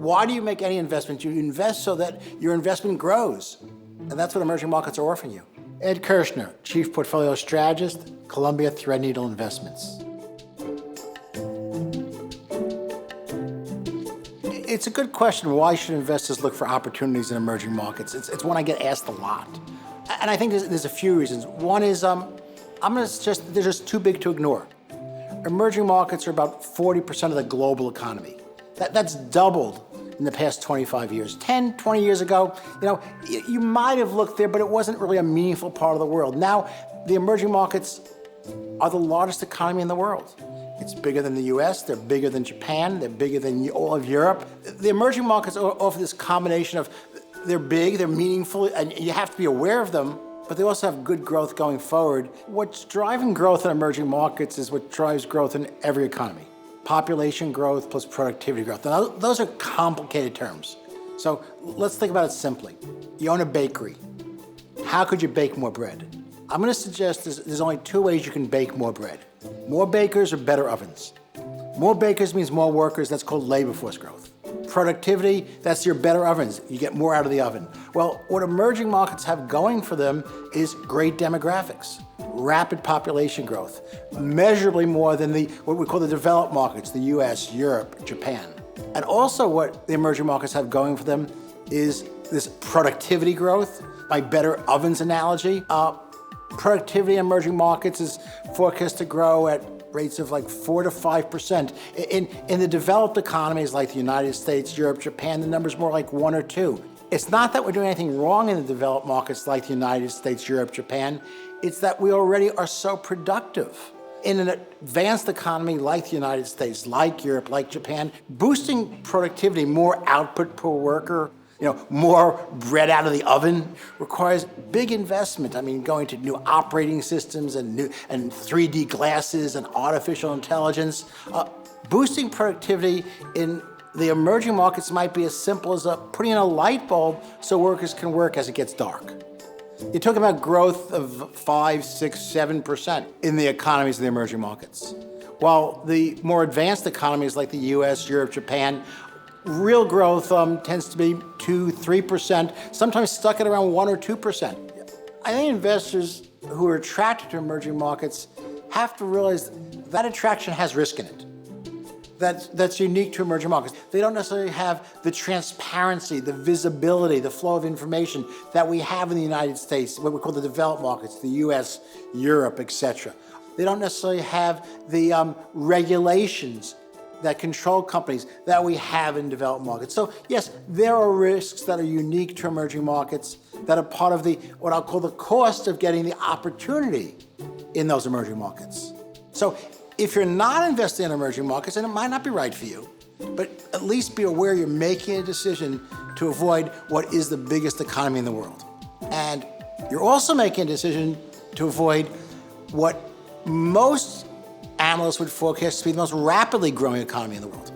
Why do you make any investment? You invest so that your investment grows. And that's what emerging markets are offering you. Ed Kerschner, Chief Portfolio Strategist, Columbia Threadneedle Investments. It's a good question. Why should investors look for opportunities in emerging markets? It's one I get asked a lot. And I think there's a few reasons. One is, I'm going to suggest they're just too big to ignore. Emerging markets are about 40% of the global economy. That's doubled in the past 25 years. 10, 20 years ago, you might have looked there, but it wasn't really a meaningful part of the world. Now, the emerging markets are the largest economy in the world. It's bigger than the US, they're bigger than Japan, they're bigger than all of Europe. The emerging markets offer this combination of they're big, they're meaningful, and you have to be aware of them, but they also have good growth going forward. What's driving growth in emerging markets is what drives growth in every economy. Population growth plus productivity growth. Now, those are complicated terms. So let's think about it simply. You own a bakery. How could you bake more bread? I'm going to suggest there's only two ways you can bake more bread. More bakers or better ovens. More bakers means more workers. That's called labor force growth. Productivity, that's your better ovens. You get more out of the oven. Well, what emerging markets have going for them is great demographics, rapid population growth, measurably more than what we call the developed markets, the US, Europe, Japan. And also what the emerging markets have going for them is this productivity growth. My better ovens analogy, productivity in emerging markets is forecast to grow at rates of like 4 to 5%. In the developed economies like the United States, Europe, Japan, the number's more like 1 or 2. It's not that we're doing anything wrong in the developed markets like the United States, Europe, Japan. It's that we already are so productive. In an advanced economy like the United States, like Europe, like Japan, boosting productivity, more output per worker, more bread out of the oven requires big investment. I mean, going to new operating systems and 3D glasses and artificial intelligence. Boosting productivity in the emerging markets might be as simple as putting in a light bulb so workers can work as it gets dark. You're talking about growth of 5, 6, 7% in the economies of the emerging markets. While the more advanced economies like the US, Europe, Japan, real growth tends to be 2, 3%, sometimes stuck at around 1 or 2%. I think investors who are attracted to emerging markets have to realize that attraction has risk in it. That's unique to emerging markets. They don't necessarily have the transparency, the visibility, the flow of information that we have in the United States, what we call the developed markets, the US, Europe, etc. They don't necessarily have the regulations that control companies that we have in developed markets. So yes, there are risks that are unique to emerging markets that are part of what I'll call the cost of getting the opportunity in those emerging markets. So if you're not investing in emerging markets, then it might not be right for you, but at least be aware you're making a decision to avoid what is the biggest economy in the world. And you're also making a decision to avoid what most analysts would forecast to be the most rapidly growing economy in the world.